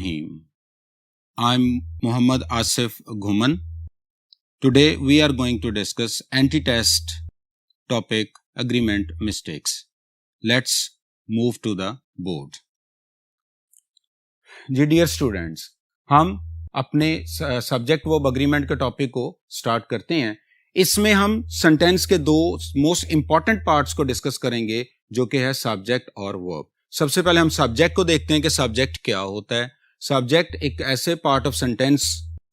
Rahim. I'm Muhammad Asif Ghuman. Today we are going to discuss anti-test topic agreement mistakes. Let's move to the board. जी dear students, हम अपने subject verb agreement के topic को start करते हैं. इसमें हम सेंटेंस के दो मोस्ट इंपॉर्टेंट पार्ट्स को डिस्कस करेंगे जो कि है सब्जेक्ट और वर्ब. सबसे पहले हम सब्जेक्ट को देखते हैं कि सब्जेक्ट क्या होता है. सब्जेक्ट एक ऐसे पार्ट ऑफ सेंटेंस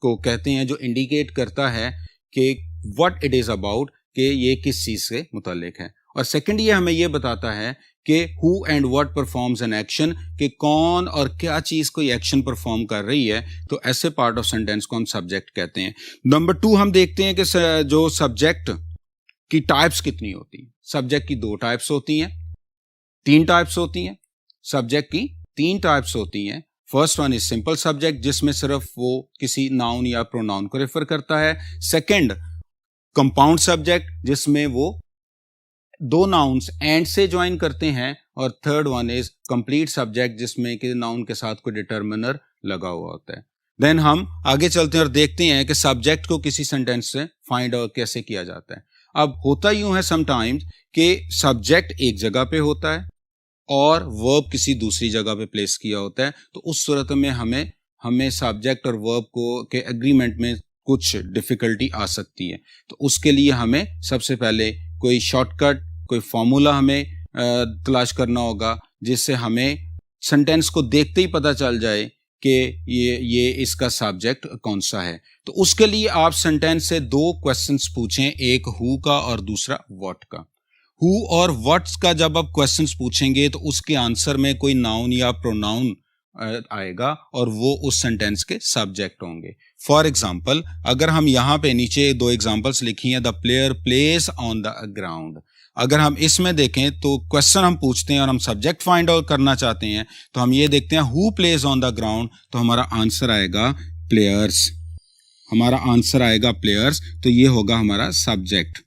को कहते हैं जो इंडिकेट करता है कि व्हाट इट इज अबाउट, कि ये किस चीज से मुताल्लिक है. और सेकंड ये हमें ये बताता है कि who and what performs an action, कि कौन और क्या चीज कोई एक्शन परफॉर्म कर रही है. तो ऐसे पार्ट ऑफ सेंटेंस को हम सब्जेक्ट कहते हैं. नंबर 2 हम देखते हैं कि जो सब्जेक्ट की टाइप्स कितनी होती हैं. सब्जेक्ट की 2 टाइप्स होती हैं, 3 टाइप्स होती हैं. सब्जेक्ट की 3 टाइप्स होती हैं. First one is simple subject, जिसमें सिर्फ वो किसी नाउन या प्रोनाउन को रेफर करता है. सेकंड कंपाउंड सब्जेक्ट, जिसमें वो 2 नाउन्स एंड से ज्वाइन करते हैं. और third one is complete subject, जिसमें कि नाउन के साथ कोई डिटर्मिनर लगा हुआ होता है. देन हम आगे चलते हैं और देखते हैं कि सब्जेक्ट को किसी सेंटेंस से फाइंड आउट कैसे किया जाता है. अब होता यूं है समटाइम्स कि सब्जेक्ट एक जगह पे होता है और वर्ब किसी दूसरी जगह पे प्लेस किया होता है. तो उस सूरत में हमें सब्जेक्ट और वर्ब को के एग्रीमेंट में कुछ डिफिकल्टी आ सकती है. तो उसके लिए हमें सबसे पहले कोई शॉर्टकट, कोई फॉर्मूला हमें तलाश करना होगा, जिससे हमें सेंटेंस को देखते ही पता चल जाए कि ये इसका सब्जेक्ट कौन सा है. तो उसके लिए आप सेंटेंस से 2 क्वेश्चंस पूछें, एक हु का और दूसरा व्हाट का. हु और व्हाट्स का जब आप क्वेश्चंस पूछेंगे तो उसके आंसर में कोई नाउन या प्रोनाउन आएगा और वो उस सेंटेंस के सब्जेक्ट होंगे. फॉर एग्जाम्पल, अगर हम यहाँ पे नीचे 2 एग्जाम्पल्स लिखी हैं, the player place on the ground. अगर हम इसमें देखें तो क्वेश्चन हम पूछते हैं और हम सब्जेक्ट फाइंड आउट करना चाहते हैं, तो हम ये देखते हैं who plays on the ground, तो हमारा आंसर आएगा प्लेयर्स. हमारा आंसर आएगा प्लेयर्स, तो ये होगा हमारा सब्जेक्ट.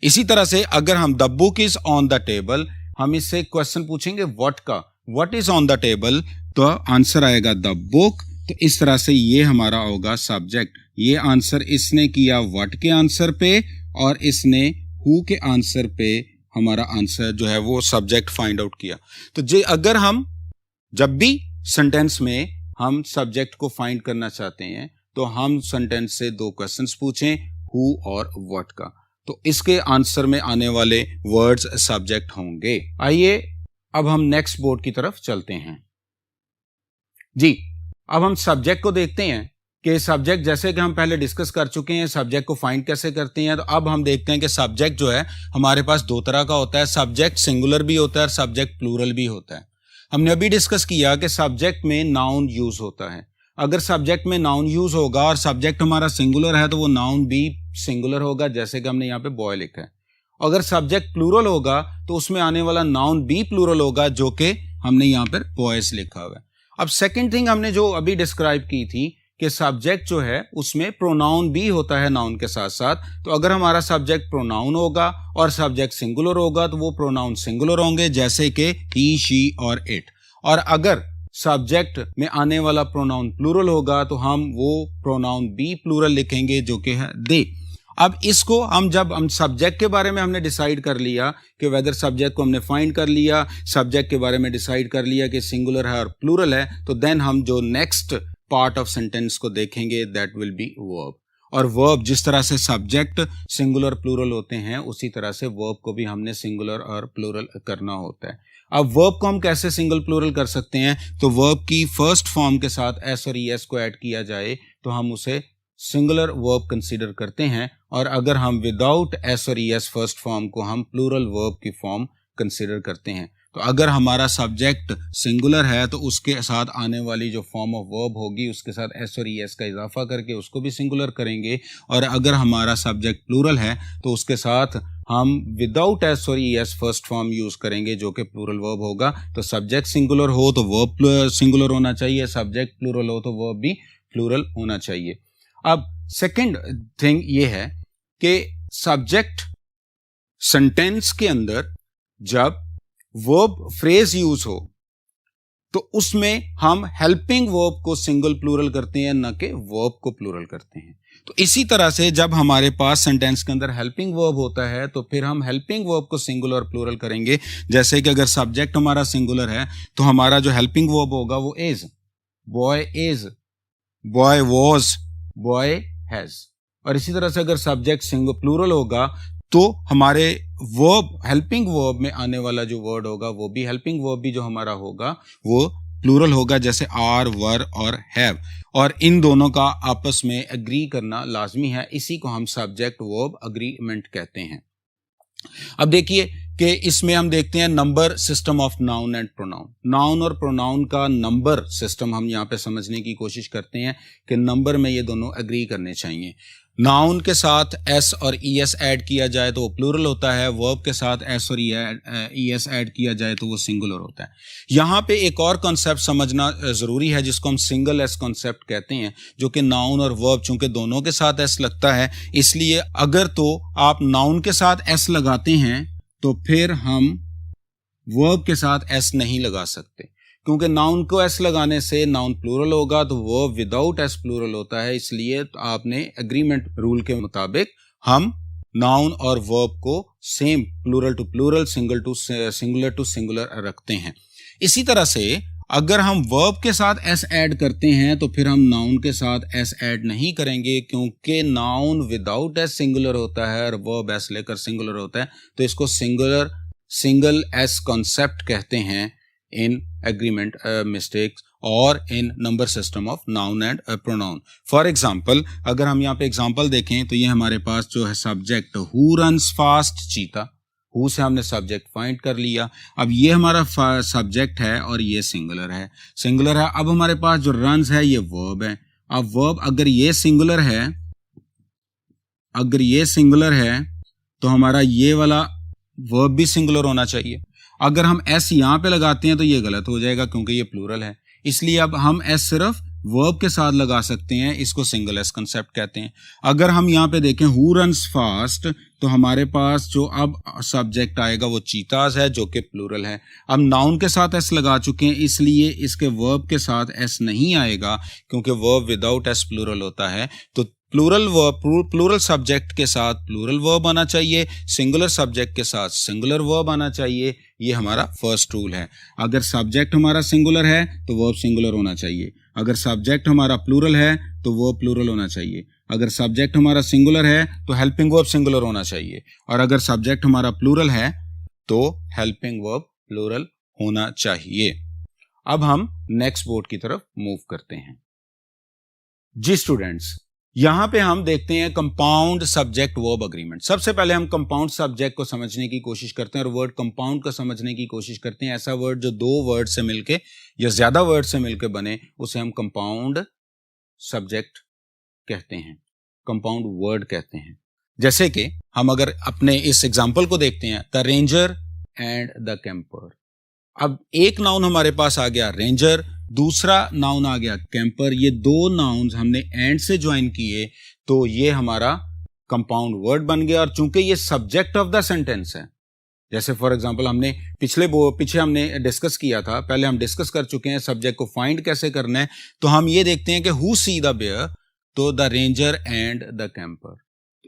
इसी तरह से अगर हम the book is on the table, हम इससे क्वेश्चन पूछेंगे व्हाट का, what is on the table, तो आंसर आएगा द बुक. तो इस तरह से ये हमारा होगा सब्जेक्ट. ये आंसर इसने किया व्हाट के आंसर पे और इसने हु के आंसर पे हमारा आंसर जो है वो सब्जेक्ट फाइंड आउट किया. तो अगर हम जब भी सेंटेंस में हम सब्जेक्ट को फाइंड करना चाहते हैं तो हम सेंटेंस से 2 क्वेश्चंस पूछें, हु और व्हाट का. तो इसके आंसर में आने वाले वर्ड्स सब्जेक्ट होंगे. आइए अब हम नेक्स्ट बोर्ड की तरफ चलते हैं. जी, अब हम सब्जेक्ट को देखते हैं कि सब्जेक्ट, जैसे कि हम पहले डिस्कस कर चुके हैं, सब्जेक्ट को फाइंड कैसे करते हैं. तो अब हम देखते हैं कि सब्जेक्ट जो है हमारे पास 2 तरह का होता है. सब्जेक्ट सिंगुलर भी होता है और सब्जेक्ट प्लूरल भी होता है. हमने अभी डिस्कस किया कि सब्जेक्ट में नाउन यूज होता है. अगर सब्जेक्ट में नाउन यूज होगा और सब्जेक्ट हमारा सिंगुलर है तो वो नाउन भी सिंगुलर होगा, जैसे कि हमने यहाँ पे बॉय लिखा है. अगर सब्जेक्ट प्लूरल होगा तो उसमें आने वाला नाउन भी प्लूरल होगा, जो कि हमने यहाँ पर बॉयज लिखा हुआ है. अब सेकंड थिंग हमने जो अभी डिस्क्राइब की थी कि सब्जेक्ट जो है उसमें प्रोनाउन भी होता है नाउन के साथ साथ. तो अगर हमारा सब्जेक्ट प्रोनाउन होगा और सब्जेक्ट सिंगुलर होगा तो वो प्रोनाउन सिंगुलर होंगे, जैसे कि ही, शी और इट. और अगर सब्जेक्ट में आने वाला प्रोनाउन प्लूरल होगा तो हम वो प्रोनाउन भी प्लूरल लिखेंगे, जो कि है दे. अब इसको जब हम सब्जेक्ट के बारे में हमने डिसाइड कर लिया कि वेदर सब्जेक्ट को हमने फाइंड कर लिया, सब्जेक्ट के बारे में डिसाइड कर लिया कि सिंगुलर है और प्लूरल है, तो देन हम जो नेक्स्ट पार्ट ऑफ सेंटेंस को देखेंगे दैट विल बी वर्ब. और वर्ब, जिस तरह से सब्जेक्ट सिंगुलर प्लूरल होते हैं उसी तरह से वर्ब को भी हमने सिंगुलर और प्लूरल करना होता है. अब वर्ब को हम कैसे सिंगल प्लूरल कर सकते हैं, तो वर्ब की फर्स्ट फॉर्म के साथ एस और ईएस को ऐड किया जाए तो हम उसे सिंगुलर वर्ब कंसीडर करते हैं. और अगर हम विदाउट एस और ईएस फर्स्ट फॉर्म को हम प्लूरल वर्ब की फॉर्म कंसीडर करते हैं. तो अगर हमारा सब्जेक्ट सिंगुलर है तो उसके साथ आने वाली जो फॉर्म ऑफ वर्ब होगी उसके साथ एस और ईएस का इजाफा करके उसको भी सिंगुलर करेंगे. और अगर हमारा सब्जेक्ट प्लूरल है तो उसके साथ हम विदाउट एस और ईएस फर्स्ट फॉर्म यूज करेंगे, जो कि प्लूरल वर्ब होगा. तो सब्जेक्ट सिंगुलर हो तो वर्ब सिंगुलर होना चाहिए, सब्जेक्ट प्लूरल हो तो वर्ब भी प्लूरल होना चाहिए. अब सेकंड थिंग ये है कि सब्जेक्ट सेंटेंस के अंदर जब वर्ब फ्रेज यूज हो तो उसमें हम हेल्पिंग वर्ब को सिंगल प्लूरल करते हैं, न कि वर्ब को प्लूरल करते हैं। तो इसी तरह से जब हमारे पास सेंटेंस के अंदर हेल्पिंग वर्ब होता है तो फिर हम हेल्पिंग वर्ब को सिंगुलर और प्लूरल करेंगे। जैसे कि अगर सब्जेक्ट हमारा सिंगुलर है तो हमारा जो हेल्पिंग वर्ब होगा वो is, boy is, boy was, boy has. और इसी तरह से अगर सब्जेक्ट सिंगल प्लूरल होगा तो हमारे वर्ब, हेल्पिंग वर्ब में आने वाला जो वर्ड होगा वो भी, हेल्पिंग वर्ब भी जो हमारा होगा वो प्लूरल होगा, जैसे आर, वर और हैव। और इन दोनों का आपस में एग्री करना लाजमी है, इसी को हम सब्जेक्ट वर्ब अग्रीमेंट कहते हैं। अब देखिए कि इसमें हम देखते हैं number system of noun and pronoun. Noun और प्रोनाउन का नंबर सिस्टम हम यहाँ पे समझने की कोशिश करते हैं कि नंबर में ये दोनों एग्री करने चाहिए। नाउन के साथ एस और ई एस ऐड किया जाए तो वो प्लूरल होता है, वर्ब के साथ एस और ई एस ऐड किया जाए तो वो सिंगुलर होता है। यहाँ पे एक और कॉन्सेप्ट समझना ज़रूरी है जिसको हम सिंगल एस कॉन्सेप्ट कहते हैं, जो कि नाउन और वर्ब चूंकि दोनों के साथ एस लगता है, इसलिए अगर तो आप नाउन के साथ एस लगाते हैं तो फिर हम वर्ब के साथ एस नहीं लगा सकते, क्योंकि नाउन को एस लगाने से नाउन प्लूरल होगा तो वर्ब विदाउट एस प्लूरल होता है। इसलिए आपने एग्रीमेंट रूल के मुताबिक हम नाउन और वर्ब को same plural to plural, singular to singular रखते हैं। इसी तरह से अगर हम वर्ब के साथ एस ऐड करते हैं तो फिर हम नाउन के साथ एस ऐड नहीं करेंगे, क्योंकि नाउन विदाउट एस सिंगुलर होता है और वर्ब एस लेकर सिंगुलर होता है। तो इसको सिंगल एस कॉन्सेप्ट कहते हैं इन एग्रीमेंट मिस्टेक्स और इन number system of noun and pronoun. For example, अगर हम यहाँ पे एग्जाम्पल देखें तो ये हमारे पास जो है सब्जेक्ट हु रन्स फास्ट चीता, हु से हमने सब्जेक्ट फाइंड कर लिया। अब ये हमारा सब्जेक्ट है और ये सिंगुलर है। अब हमारे पास जो रन्स है ये वर्ब है। अब वर्ब अगर ये सिंगुलर है तो हमारा ये वाला वर्ब भी सिंगुलर होना चाहिए। अगर हम एस यहाँ पे लगाते हैं तो ये गलत हो जाएगा क्योंकि ये प्लूरल है, इसलिए अब हम एस सिर्फ वर्ब के साथ लगा सकते हैं, इसको सिंगल एस कंसेप्ट कहते हैं। अगर हम यहाँ पे देखें हु रन्स फास्ट तो हमारे पास जो अब सब्जेक्ट आएगा वो चीताज है, जो कि प्लूरल है। अब नाउन के साथ एस लगा चुके हैं, इसलिए इसके वर्ब के साथ एस नहीं आएगा, क्योंकि वर्ब विदाउट एस प्लूरल होता है। तो प्लूरल सब्जेक्ट के साथ प्लूरल वर्ब आना चाहिए, सिंगुलर सब्जेक्ट के साथ सिंगुलर वर्ब आना चाहिए। ये हमारा फर्स्ट रूल है। अगर सब्जेक्ट हमारा सिंगुलर है तो वर्ब सिंगुलर होना चाहिए। अगर सब्जेक्ट हमारा प्लूरल है तो वर्ब प्लूरल होना चाहिए। अगर सब्जेक्ट हमारा सिंगुलर है तो हेल्पिंग वर्ब सिंगुलर होना चाहिए। और अगर सब्जेक्ट हमारा प्लूरल है तो हेल्पिंग वर्ब प्लूरल होना चाहिए। अब हम नेक्स्ट बोर्ड की तरफ मूव करते हैं। जी स्टूडेंट्स, यहां पे हम देखते हैं कंपाउंड सब्जेक्ट वर्ब अग्रीमेंट। सबसे पहले हम कंपाउंड सब्जेक्ट को समझने की कोशिश करते हैं और वर्ड कंपाउंड को समझने की कोशिश करते हैं। ऐसा वर्ड जो दो वर्ड से मिलके या ज्यादा वर्ड से मिलके बने उसे हम कंपाउंड सब्जेक्ट कहते हैं, कंपाउंड वर्ड कहते हैं। जैसे कि हम अगर अपने इस एग्जाम्पल को देखते हैं, the ranger and the camper. अब एक नाउन हमारे पास आ गया रेंजर, दूसरा नाउन आ गया कैंपर। ये दो नाउन्स हमने एंड से ज्वाइन किए तो ये हमारा कंपाउंड वर्ड बन गया। और चूंकि ये सब्जेक्ट ऑफ द सेंटेंस है, जैसे फॉर एग्जांपल हमने पीछे हमने डिस्कस किया था, पहले हम डिस्कस कर चुके हैं सब्जेक्ट को फाइंड कैसे करना है। तो हम ये देखते हैं कि हु सी द बेयर, तो the ranger and the camper.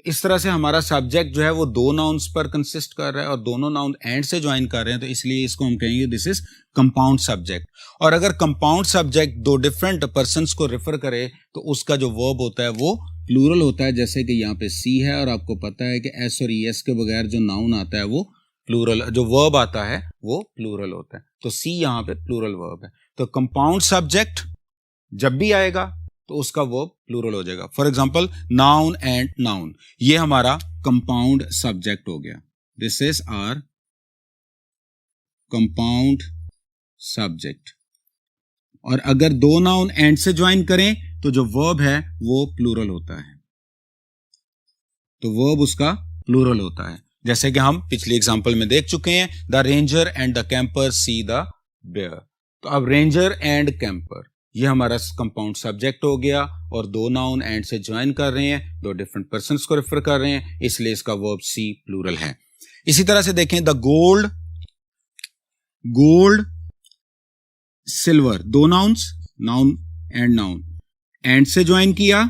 इस तरह से हमारा सब्जेक्ट जो है वो दो नाउन्स पर कंसिस्ट कर रहा है और दोनों नाउन एंड से ज्वाइन कर रहे हैं, तो इसलिए इसको हम कहेंगे दिस इज कंपाउंड सब्जेक्ट। और अगर कंपाउंड सब्जेक्ट दो डिफरेंट पर्सन्स को रेफर करे तो उसका जो वर्ब होता है वो प्लूरल होता है। जैसे कि यहाँ पे सी है और आपको पता है कि एस और ई एस के बगैर जो नाउन आता है वो प्लूरल, जो वर्ब आता है वो प्लूरल होता है। तो सी यहाँ पे प्लूरल वर्ब है। तो कंपाउंड सब्जेक्ट जब भी आएगा तो उसका वर्ब प्लूरल हो जाएगा। For example noun and noun, ये हमारा कंपाउंड सब्जेक्ट हो गया। This is our compound subject. और अगर दो नाउन एंड से ज्वाइन करें तो जो वर्ब है वो प्लूरल होता है, तो वर्ब उसका प्लूरल होता है। जैसे कि हम पिछली एग्जांपल में देख चुके हैं, the ranger and the camper see the bear. तो अब रेंजर एंड कैंपर ये हमारा कंपाउंड सब्जेक्ट हो गया और दो नाउन एंड से ज्वाइन कर रहे हैं, दो डिफरेंट पर्सन्स को रेफर कर रहे हैं, इसलिए इसका वर्ब सी प्लूरल है। इसी तरह से देखें द गोल्ड सिल्वर, दो nouns, noun and noun, and से ज्वाइन किया।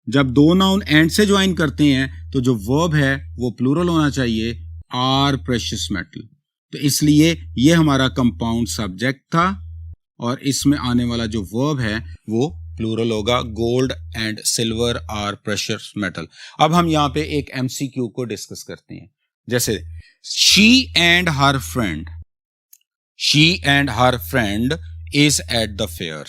जब दो नाउन एंड से ज्वाइन करते हैं तो जो वर्ब है वो प्लूरल होना चाहिए, आर प्रेशियस मेटल। तो इसलिए ये हमारा कंपाउंड सब्जेक्ट था और इसमें आने वाला जो वर्ब है वो प्लूरल होगा, gold and silver are precious metal. अब हम यहाँ पे एक एमसीक्यू को डिस्कस करते हैं। जैसे she and her friend, she and her friend is eight the fair,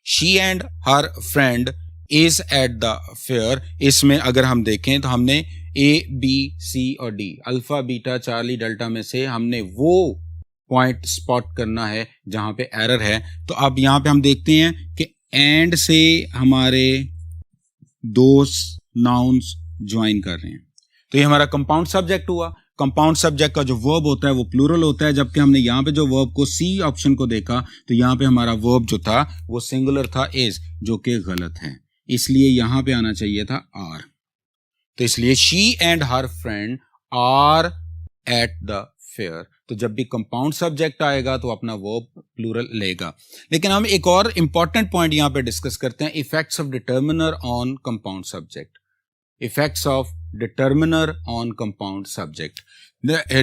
she and her friend is eight the fair. इसमें अगर हम देखें तो हमने ए बी सी और D, alpha beta Charlie delta में से हमने वो पॉइंट स्पॉट करना है जहां पे एरर है। तो अब यहां पे हम देखते हैं कि एंड से हमारे दो नाउन्स ज्वाइन कर रहे हैं, तो ये हमारा कंपाउंड सब्जेक्ट हुआ। कंपाउंड सब्जेक्ट का जो वर्ब होता है वो प्लूरल होता है, जबकि हमने यहाँ पे जो वर्ब को सी ऑप्शन को देखा तो यहाँ पे हमारा वर्ब जो था वो सिंगुलर था, इज, जो कि गलत है। इसलिए यहां पे आना चाहिए था आर। तो इसलिए she and her friend are at the fair. तो जब भी कंपाउंड सब्जेक्ट आएगा तो अपना वर्ब प्लूरल लेगा। लेकिन हम एक और इंपॉर्टेंट पॉइंट यहां पे डिस्कस करते हैं, effects of determiner on compound subject. Effects of determiner on compound subject.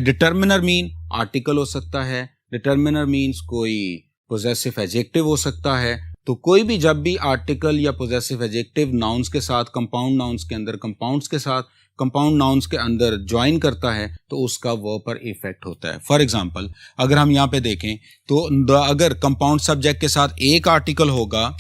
Determiner mean article हो सकता है, डिटर्मिनर मीन्स कोई पोजेसिव एडजेक्टिव हो सकता है। तो कोई भी जब भी आर्टिकल या पोजेसिव एडजेक्टिव नाउन्स के साथ, कंपाउंड नाउन्स के अंदर, कंपाउंड्स के साथ, कंपाउंड नाउन्स के अंदर ज्वाइन करता है तो उसका वर्ब पर इफेक्ट होता है। फॉर एग्जांपल अगर हम यहाँ पे देखें तो अगर कंपाउंड सब्जेक्ट के साथ एक आर्टिकल होगा,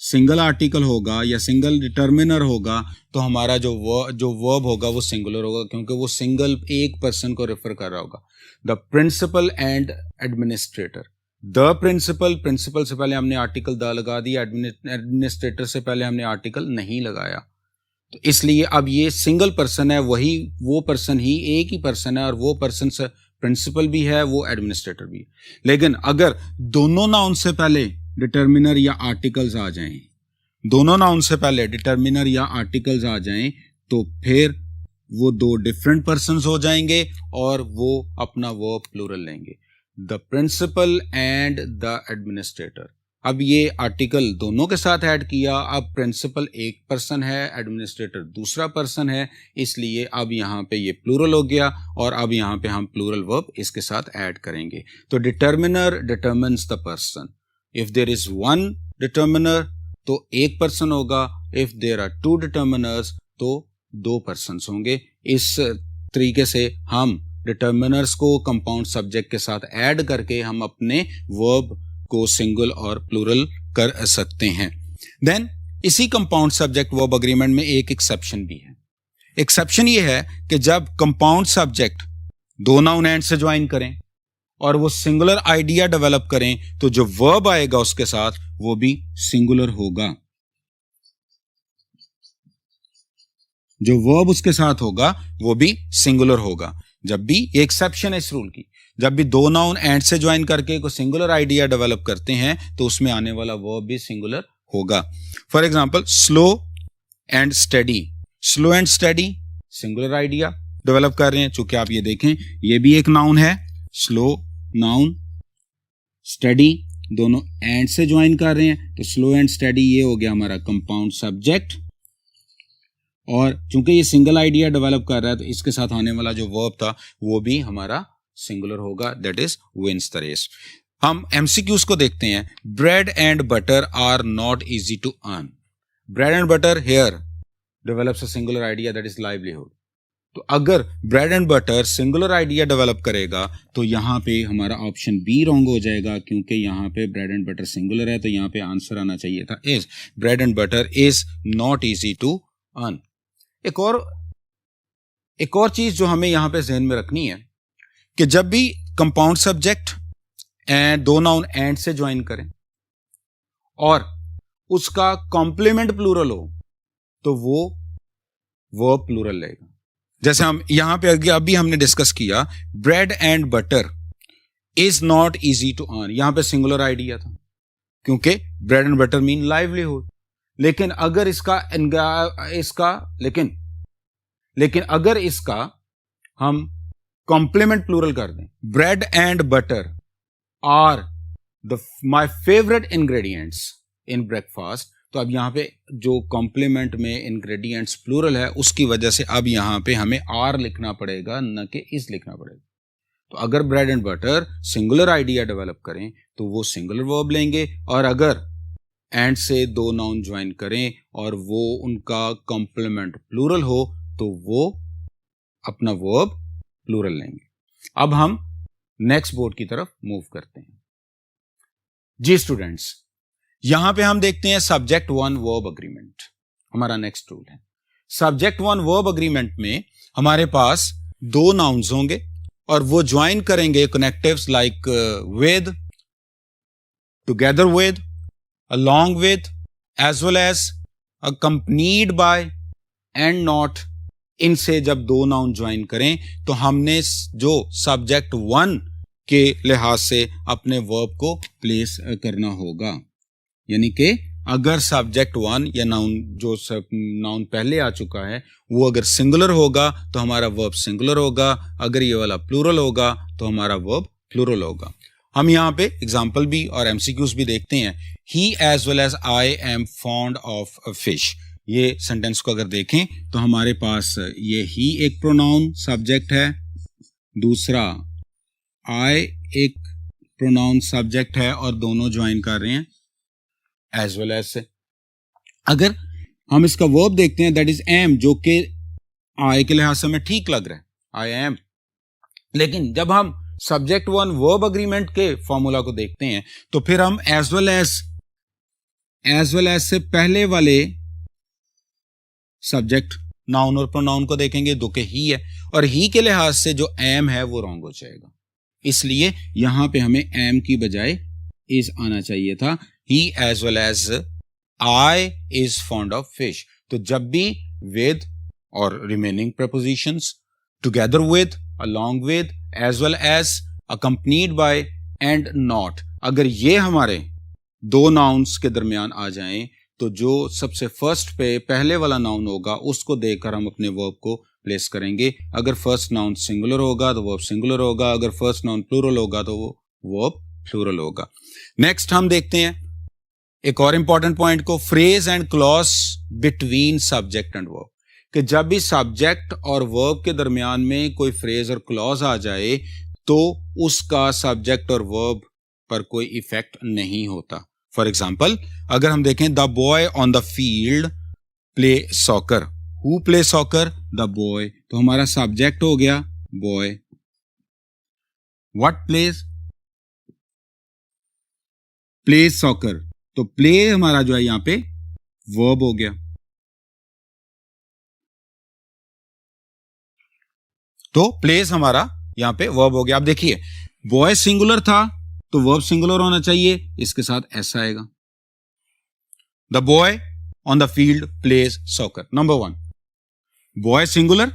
सिंगल आर्टिकल होगा या सिंगल डिटर्मिनर होगा तो हमारा जो वर्ब होगा वो सिंगुलर होगा, क्योंकि वो सिंगल एक पर्सन को रेफर कर रहा होगा। The principal and administrator, the principal, principal से पहले हमने आर्टिकल द लगा दिया, एडमिनिस्ट्रेटर से पहले हमने आर्टिकल नहीं लगाया। तो इसलिए अब ये सिंगल पर्सन है, वही वो पर्सन ही एक ही पर्सन है और वो पर्सन से प्रिंसिपल भी है, वो एडमिनिस्ट्रेटर भी है। लेकिन अगर दोनों नाउन से पहले डिटर्मिनर या आर्टिकल्स आ जाएं, दोनों नाउन से पहले डिटर्मिनर या आर्टिकल्स आ जाएं तो फिर वो दो डिफरेंट पर्सन्स हो जाएंगे और वो अपना वर्ब प्लूरल लेंगे, the principal and the administrator. अब ये आर्टिकल दोनों के साथ ऐड किया, अब प्रिंसिपल एक पर्सन है, एडमिनिस्ट्रेटर दूसरा पर्सन है, इसलिए अब यहाँ पे ये प्लूरल हो गया और अब यहाँ पे हम प्लूरल वर्ब इसके साथ ऐड करेंगे। तो determiner determines the person, if there is one determiner तो एक पर्सन होगा, if there are two determiners तो दो पर्सन्स होंगे। इस तरीके से हम डिटर्मिनर्स को कंपाउंड सब्जेक्ट के साथ ऐड करके हम अपने वर्ब को सिंगल और प्लूरल कर सकते हैं। देन इसी कंपाउंड सब्जेक्ट वर्ब अग्रीमेंट में एक एक्सेप्शन भी है। एक्सेप्शन ये है कि जब कंपाउंड सब्जेक्ट दो नाउन एंड से ज्वाइन करें और वो सिंगुलर आइडिया डेवलप करें तो जो वर्ब आएगा उसके साथ वो भी सिंगुलर होगा, जो वर्ब उसके साथ होगा वो भी सिंगुलर होगा। जब भी ये एक्सेप्शन है इस रूल की, जब भी दो नाउन एंड से ज्वाइन करके कोई सिंगुलर आइडिया डेवलप करते हैं तो उसमें आने वाला वर्ब भी सिंगुलर होगा। For example slow and study, slow and study singular idea develop कर रहे हैं। चूंकि आप ये देखें ये भी एक नाउन है, स्लो नाउन, स्टडी दोनों एंड से ज्वाइन कर रहे हैं तो स्लो एंड स्टडी ये हो गया हमारा कंपाउंड सब्जेक्ट। और चूंकि ये सिंगल आइडिया डेवलप कर रहा है तो इसके साथ आने वाला जो वर्ब था वो भी हमारा सिंगुलर होगा, that is wins the race. हम एमसीक्यूज को देखते हैं। Bread and butter are not easy to earn, bread and butter here develops a singular idea that is livelihood. तो अगर bread and butter singular idea develop करेगा तो यहाँ पे हमारा ऑप्शन बी रॉन्ग हो जाएगा, क्योंकि यहाँ पे ब्रेड एंड बटर सिंगुलर है तो यहाँ पे आंसर आना चाहिए था is, bread and butter is not easy to earn. एक और चीज जो हमें यहां पे ज़हन में रखनी है कि जब भी कंपाउंड सब्जेक्ट एंड दो नाउन एंड से ज्वाइन करें और उसका कॉम्प्लीमेंट प्लूरल हो तो वो वर्ब प्लूरल लेगा। जैसे हम यहां पे अभी हमने डिस्कस किया, bread and butter is not easy to earn, यहां पे सिंगुलर आइडिया था क्योंकि bread and butter mean livelihood. लेकिन अगर लेकिन अगर इसका हम कॉम्प्लीमेंट प्लूरल कर दें, bread and butter are my favourite ingredients in breakfast, तो अब यहाँ पे जो कॉम्प्लीमेंट में इंग्रेडिएंट्स प्लूरल है उसकी वजह से अब यहाँ पे हमें आर लिखना पड़ेगा, न कि इज लिखना पड़ेगा। तो अगर bread and butter singular idea develop करें तो वो सिंगुलर वर्ब लेंगे, और अगर एंड से दो नाउन ज्वाइन करें और वो उनका कॉम्प्लीमेंट प्लूरल हो तो वो अपना वर्ब प्लूरल लेंगे। अब हम नेक्स्ट बोर्ड की तरफ मूव करते हैं। जी स्टूडेंट्स, यहां पे हम देखते हैं सब्जेक्ट वन वर्ब अग्रीमेंट, हमारा नेक्स्ट रूल है। सब्जेक्ट वन वर्ब अग्रीमेंट में हमारे पास दो नाउन्स होंगे और वो ज्वाइन करेंगे connectives like with, together with, along with, as well as, accompanied by and not। इनसे जब दो नाउन ज्वाइन करें तो हमने जो सब्जेक्ट वन के लिहाज से अपने वर्ब को प्लेस करना होगा। यानी कि अगर सब्जेक्ट वन या नाउन जो नाउन पहले आ चुका है वो अगर सिंगुलर होगा तो हमारा वर्ब सिंगुलर होगा, अगर ये वाला प्लूरल होगा तो हमारा वर्ब प्लूरल होगा। हम यहाँ पे एग्जाम्पल भी और एमसीक्यूज भी देखते हैं। He as well as I am fond of a fish, ये सेंटेंस को अगर देखें तो हमारे पास ये ही एक प्रोनाउन सब्जेक्ट है, दूसरा आई एक प्रोनाउन सब्जेक्ट है और दोनों ज्वाइन कर रहे हैं एज वेल एज से। अगर हम इसका वर्ब देखते हैं दैट इज एम, जो कि आई के लिहाज से हमें ठीक लग रहा है, आई एम। लेकिन जब हम सब्जेक्ट वन वर्ब अग्रीमेंट के फॉर्मूला को देखते हैं तो फिर हम एज वेल एज से पहले वाले सब्जेक्ट नाउन और प्रोनाउन को देखेंगे जो कि ही है, और ही के लिहाज से जो एम है वो रॉन्ग हो जाएगा। इसलिए यहां पे हमें एम की बजाय इज आना चाहिए था। He as well as I is fond of fish. तो जब भी विद और remaining prepositions, together with, along with, as well as, accompanied by and not, अगर ये हमारे दो नाउन्स के दरमियान आ जाएं तो जो सबसे फर्स्ट पे पहले वाला नाउन होगा उसको देकर हम अपने वर्ब को प्लेस करेंगे। अगर फर्स्ट नाउन सिंगुलर होगा तो वर्ब सिंगुलर होगा, अगर फर्स्ट नाउन प्लूरल होगा तो वो वर्ब प्लूरल होगा। नेक्स्ट हम देखते हैं एक और इंपॉर्टेंट पॉइंट को, phrase and clause between subject and verb, कि जब भी सब्जेक्ट और वर्ब के दरमियान में कोई फ्रेज और क्लॉज आ जाए तो उसका सब्जेक्ट और वर्ब पर कोई इफेक्ट नहीं होता। फॉर एग्जाम्पल अगर हम देखें the boy on the field play soccer, who play soccer, the boy, तो हमारा सब्जेक्ट हो गया boy. What plays, play soccer, तो प्ले हमारा जो है यहां पे वर्ब हो गया। तो प्लेस हमारा यहां पे वर्ब हो गया। अब देखिए बॉय सिंगुलर था तो वर्ब सिंगुलर होना चाहिए, इसके साथ ऐसा आएगा, the boy on the field plays soccer. Number one, boy singular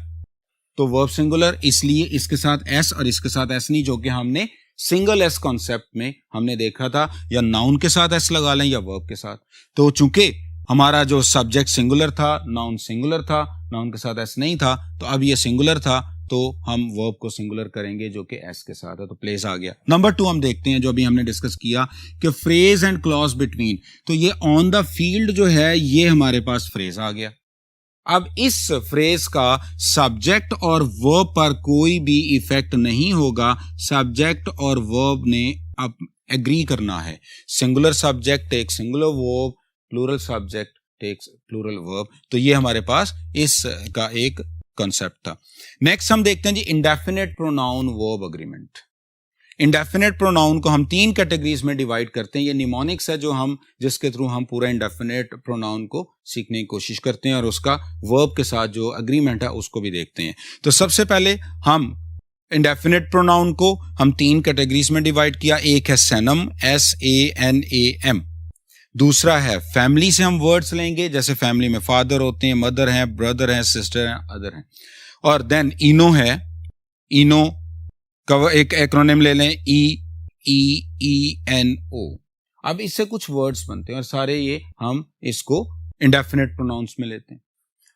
तो वर्ब सिंगुलर, इसलिए इसके साथ एस और इसके साथ एस नहीं, जो कि हमने सिंगल एस कॉन्सेप्ट में हमने देखा था, या नाउन के साथ एस लगा लें या वर्ब के साथ। तो चूंकि हमारा जो सब्जेक्ट सिंगुलर था, नाउन सिंगुलर था, नाउन के साथ एस नहीं था, तो अब ये सिंगुलर था तो हम वर्ब को सिंगुलर करेंगे जो कि एस के साथ है, तो प्लेस आ गया। नंबर टू हम देखते हैं जो अभी हमने डिस्कस किया कि फ्रेज एंड क्लॉज बिटवीन, तो ये ऑन द फील्ड जो है ये हमारे पास फ्रेज आ गया। अब इस फ्रेज का सब्जेक्ट और वर्ब पर कोई भी इफेक्ट नहीं होगा, सब्जेक्ट और वर्ब ने अब एग्री करना है। Singular subject take singular verb, plural subject takes plural verb, तो ये हमारे पास इसका एक कॉन्सेप्ट था। नेक्स्ट हम देखते हैं जी indefinite pronoun verb agreement. Indefinite pronoun को हम तीन कैटेगरीज में डिवाइड करते हैं। ये निमोनिक्स है जो हम जिसके थ्रू हम पूरा इंडेफिनेट प्रोनाउन को सीखने की कोशिश करते हैं और उसका वर्ब के साथ जो अग्रीमेंट है उसको भी देखते हैं। तो सबसे पहले हम इंडेफिनेट प्रोनाउन को हम तीन कैटेगरीज में डिवाइड किया। एक है सैनम, SANAM। दूसरा है फैमिली से हम वर्ड्स लेंगे, जैसे फैमिली में फादर होते हैं, मदर हैं, ब्रदर हैं, सिस्टर हैं, अदर हैं। और देन इनो है, इनो का एक एक्रोनिम ले लें, EENO। अब इससे कुछ वर्ड्स बनते हैं और सारे ये हम इसको इंडेफिनेट प्रोनाउंस में लेते हैं।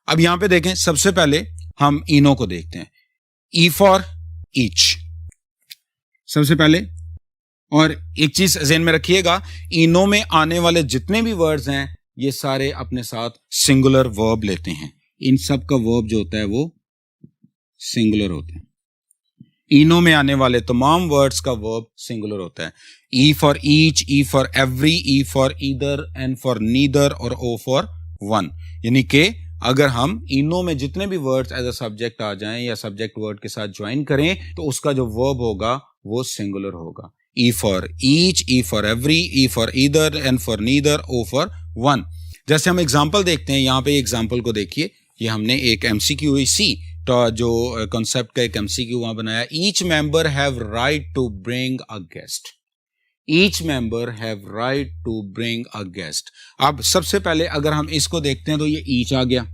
अब यहां पे देखें, सबसे पहले हम इनो को देखते हैं। E फॉर ईच, सबसे पहले और एक चीज ज़हन में रखिएगा, इनो में आने वाले जितने भी वर्ड्स हैं ये सारे अपने साथ सिंगुलर वर्ब लेते हैं। इन सब का वर्ब जो होता है वो सिंगुलर होता है। इनो में आने वाले तमाम वर्ड्स का वर्ब सिंगुलर होता है। E for each, E for every, E for either, N for neither और ओ फॉर वन। यानी कि अगर हम इनो में जितने भी वर्ड्स एज अ सब्जेक्ट आ जाएं या सब्जेक्ट वर्ड के साथ ज्वाइन करें तो उसका जो वर्ब होगा वो सिंगुलर होगा। E for each, E for every, E for either, N for neither, O for one. जैसे हम एग्जाम्पल देखते हैं, यहाँ पे एग्जाम्पल को देखिए, ये हमने एक एमसीक्यू इसी तो जो कॉन्सेप्ट का एक एमसीक्यू वहां बनाया। Each member have right to bring a guest. Each member have right to bring a guest. अब सबसे पहले अगर हम इसको देखते हैं तो ये ईच आ गया,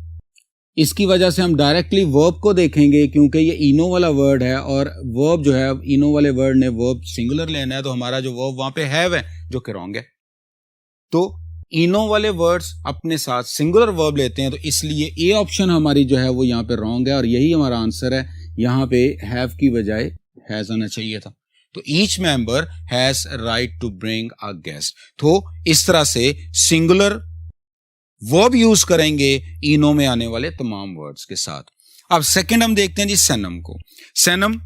इसकी वजह से हम डायरेक्टली वर्ब को देखेंगे क्योंकि ये इनो वाला वर्ड है और वर्ब जो है इनो वाले वर्ड ने वर्ब सिंगुलर लेना है, तो हमारा जो वर्ब वहां पे हैव है जो कि रॉन्ग है। तो इनो वाले वर्ड्स अपने साथ सिंगुलर वर्ब लेते हैं, तो इसलिए ए ऑप्शन हमारी जो है वो यहाँ पे रॉन्ग है और यही हमारा आंसर है। यहाँ पे हैव की बजाय हैज आना चाहिए था। तो each member has right to bring a guest. तो इस तरह से सिंगुलर वर्ब यूज करेंगे इनो में आने वाले तमाम वर्ड्स के साथ। अब सेकंड हम देखते हैं जी सेनम को। सेनम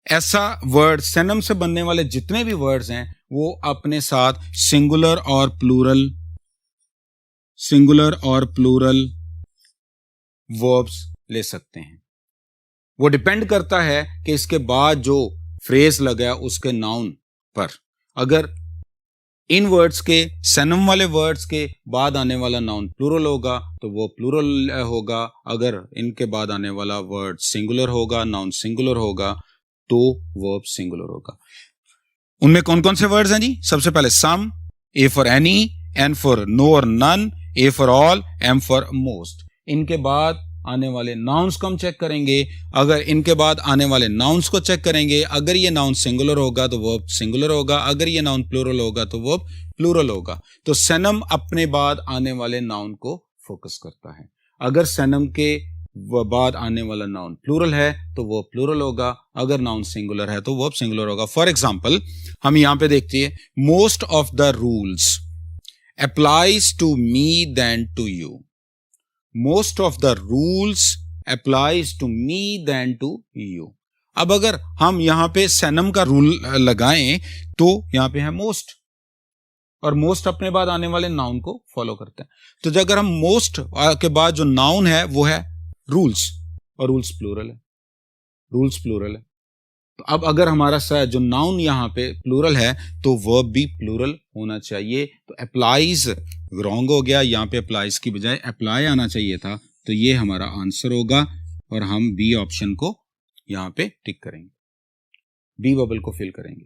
ऐसा वर्ड, सेनम से बनने वाले जितने भी वर्ड्स हैं वो अपने साथ सिंगुलर और प्लूरल वर्ब्स ले सकते हैं। वो डिपेंड करता है कि इसके बाद जो फ्रेज लगा है उसके नाउन पर। अगर इन वर्ड्स के, सेनम वाले वर्ड्स के बाद आने वाला नाउन प्लूरल होगा तो वो प्लूरल होगा। अगर इनके बाद आने वाला वर्ड सिंगुलर होगा, नाउन सिंगुलर होगा, तो वर्ब सिंगुलर होगा। उनमें कौन कौन से वर्ड्स हैं जी? सबसे पहले some, A for any, N for no और none, A for all, M for most. इनके बाद आने वाले नाउन्स को हम चेक करेंगे। अगर इनके बाद आने वाले नाउन्स को चेक करेंगे, अगर ये नाउन सिंगुलर होगा तो वर्ब सिंगुलर होगा, अगर ये नाउन प्लूरल होगा तो वर्ब प्लूरल होगा। तो सेनम अपने बाद आने वाले नाउन को फोकस करता है। अगर सेनम के बाद आने वाला नाउन प्लूरल है तो वर्ब प्लूरल होगा, अगर नाउन सिंगुलर है तो वर्ब सिंगुलर होगा। फॉर एग्जाम्पल हम यहां पे देखते हैं, most of the rules applies to me than to you. Most of the rules applies to me than to you. अब अगर हम यहां पे सेनम का रूल लगाएं तो यहां पे है मोस्ट, और मोस्ट अपने बाद आने वाले नाउन को फॉलो करते हैं। तो अगर हम मोस्ट के बाद जो नाउन है वो है रूल्स, और रूल्स प्लूरल है, तो अब अगर हमारा जो नाउन यहाँ पे प्लूरल है तो वर्ब भी प्लूरल होना चाहिए। तो अप्लाइज रॉन्ग हो गया, यहाँ पे अप्लाइज की बजाय अप्लाई आना चाहिए था, तो ये हमारा आंसर होगा और हम बी ऑप्शन को यहाँ पे टिक करेंगे, बी बबल को फिल करेंगे।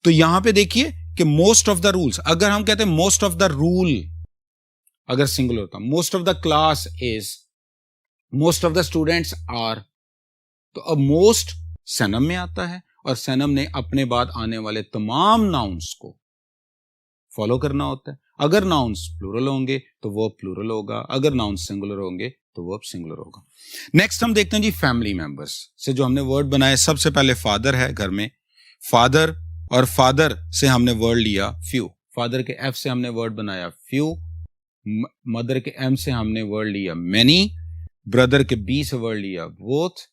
तो यहाँ पे देखिए कि मोस्ट ऑफ द रूल्स, अगर हम कहते हैं मोस्ट ऑफ द रूल अगर सिंगुलर होता, most of the class is, most of the students are, तो अब मोस्ट सेनम में आता है और सेनम ने अपने बाद आने वाले तमाम नाउन्स को फॉलो करना होता है। अगर नाउन्स प्लूरल होंगे तो वर्ब प्लूरल होगा, अगर नाउन्स सिंगुलर होंगे तो वर्ब सिंगुलर होगा। नेक्स्ट हम देखते हैं जी फैमिली मेंबर्स से जो हमने वर्ड बनाए। सबसे पहले फादर है घर में, फादर, और फादर से हमने वर्ड लिया फ्यू, फादर के एफ से हमने वर्ड बनाया फ्यू, मदर के एम से हमने वर्ड लिया मैनी, ब्रदर के बी से वर्ड लिया बोथ,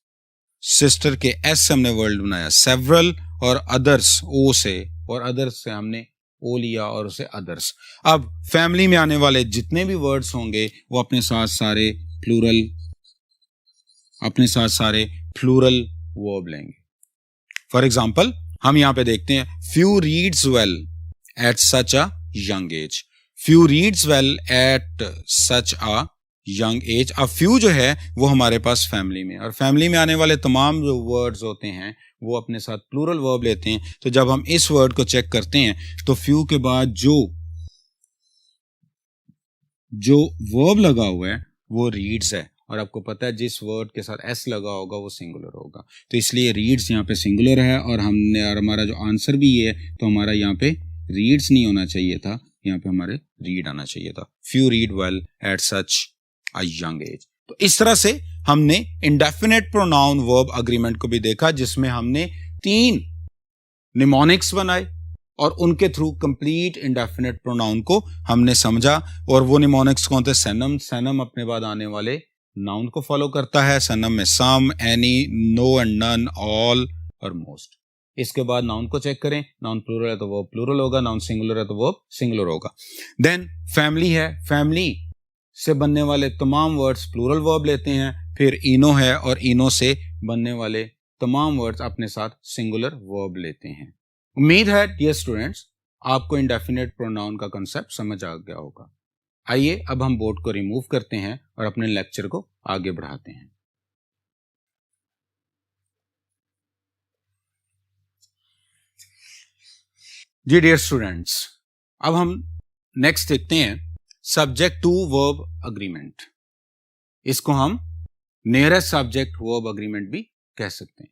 सिस्टर के एस से हमने वर्ड बनाया सेवरल, और अदर्स ओ से, और अदर्स से हमने ओ लिया और उसे अदर्स। अब फैमिली में आने वाले जितने भी वर्ड्स होंगे वो अपने साथ सारे प्लूरल वर्ब लेंगे। फॉर एग्जाम्पल हम यहां पे देखते हैं, few reads well at such a young age, few reads well at such a young age. अब फ्यू जो है वो हमारे पास फैमिली में, और फैमिली में आने वाले तमाम जो वर्ड्स होते हैं वो अपने साथ प्लूरल वर्ब लेते हैं। तो जब हम इस वर्ड को चेक करते हैं तो फ्यू के बाद जो वर्ब लगा हुआ है वो रीड्स है, और आपको पता है जिस वर्ड के साथ एस लगा होगा वो सिंगुलर होगा, तो इसलिए रीड्स यहाँ पे सिंगुलर है। और हमारा जो आंसर भी ये है, तो हमारा यहाँ पे रीड्स नहीं होना चाहिए था, यहाँ पे हमारे रीड आना चाहिए था। Few read well at such a young age. तो इस तरह से हमने इंडेफिनेट प्रोनाउन वर्ब अग्रीमेंट को भी देखा, जिसमें हमने 3 निमोनिक्स बनाए, और उनके थ्रू कंप्लीट इंडेफिनिट प्रोनाउन को हमने समझा। और वो निमोनिक्स कौन थे? सैनम। सैनम अपने बाद आने वाले नाउन को फॉलो करता है। सैनम में some, any, no and none, all और मोस्ट। इसके बाद नाउन को चेक करें, नाउन प्लूरल है तो वो प्लूरल होगा, नाउन सिंगुलर है तो वो सिंगुलर होगा। देन फैमिली है, फैमिली से बनने वाले तमाम वर्ड्स प्लूरल वर्ब लेते हैं। फिर इनो है और इनो से बनने वाले तमाम वर्ड्स अपने साथ सिंगुलर वर्ब लेते हैं। उम्मीद है डियर स्टूडेंट्स आपको इंडेफिनिट प्रोनाउन का कंसेप्ट समझ आ गया होगा। आइए अब हम बोर्ड को रिमूव करते हैं और अपने लेक्चर को आगे बढ़ाते हैं। जी डियर स्टूडेंट्स, अब हम नेक्स्ट देखते हैं सब्जेक्ट टू वर्ब अग्रीमेंट। इसको हम नियरेस्ट सब्जेक्ट वर्ब अग्रीमेंट भी कह सकते हैं।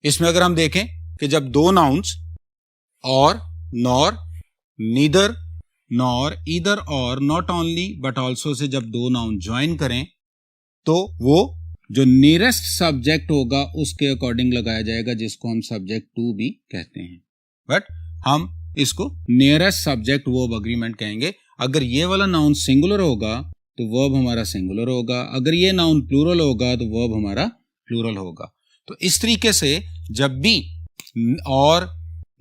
इसमें अगर हम देखें कि जब दो नाउन्स और, नॉर, नीदर, नॉर, ईदर और, not only but also say जब दो नाउन ज्वाइन करें तो वो जो नियरेस्ट सब्जेक्ट होगा उसके अकॉर्डिंग लगाया जाएगा, जिसको हम सब्जेक्ट टू भी कहते हैं। बट हम इसको नियरेस्ट सब्जेक्ट वर्ब अग्रीमेंट कहेंगे। अगर ये वाला नाउन सिंगुलर होगा तो वर्ब हमारा सिंगुलर होगा, अगर ये नाउन प्लूरल होगा तो वर्ब हमारा प्लूरल होगा। तो इस तरीके से जब भी और,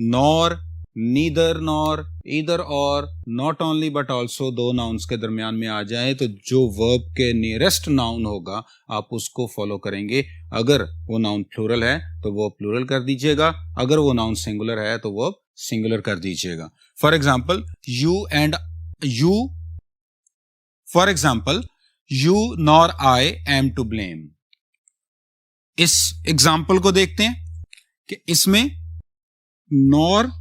नॉर, नीदर नॉर, ईदर और, नॉट ओनली बट ऑल्सो दो नाउन्स के दरमियान में आ जाए तो जो वर्ब के नियरेस्ट नाउन होगा आप उसको फॉलो करेंगे। अगर वो नाउन प्लूरल है तो वो प्लूरल कर दीजिएगा, अगर वो नाउन सिंगुलर है तो वो सिंगुलर कर दीजिएगा। For example you and you, for example you nor I am to blame. इस एग्जाम्पल को देखते हैं कि इसमें नॉर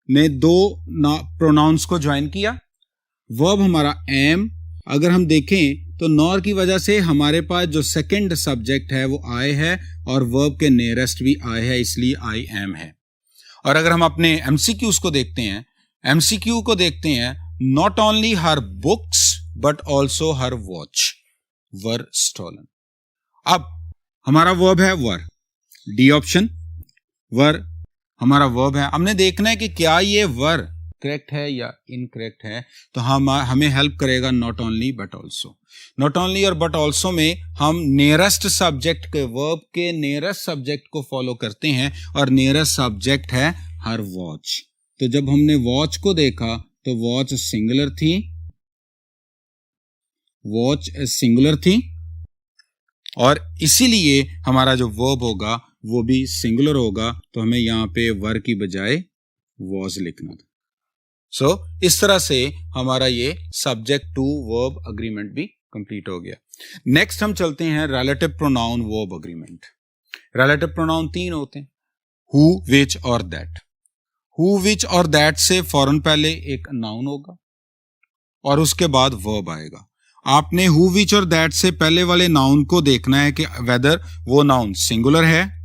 ने दो प्रोनाउंस को ज्वाइन किया, वर्ब हमारा एम। अगर हम देखें तो नॉर की वजह से हमारे पास जो सेकंड सब्जेक्ट है वो आई है और वर्ब के नियरेस्ट भी आई है, इसलिए आई एम है। और अगर हम अपने एमसीक्यूज को देखते हैं, एमसीक्यू को देखते हैं, not only her books but also her watch were stolen. अब हमारा वर्ब है वर, डी ऑप्शन, वर हमारा वर्ब है। हमने देखना है कि क्या ये वर करेक्ट है या इनकरेक्ट है, तो हमें हेल्प करेगा not only but also. Not only और बट ऑल्सो में हम नियरेस्ट सब्जेक्ट के वर्ब के नियरेस्ट सब्जेक्ट को फॉलो करते हैं और नियरेस्ट सब्जेक्ट है हर वॉच। तो जब हमने वॉच को देखा तो वॉच सिंगुलर थी, वॉच सिंगुलर थी और इसीलिए हमारा जो वर्ब होगा वो भी सिंगुलर होगा। तो हमें यहां पे वर की बजाय वॉज लिखना था। सो इस तरह से हमारा ये सब्जेक्ट टू वर्ब अग्रीमेंट भी कंप्लीट हो गया। नेक्स्ट हम चलते हैं relative pronoun verb agreement. Relative pronoun तीन होते हैं, हु, विच और दैट। हु, विच और दैट से फौरन पहले एक नाउन होगा और उसके बाद वर्ब आएगा। आपने हु, विच और दैट से पहले वाले नाउन को देखना है कि वेदर वो नाउन सिंगुलर है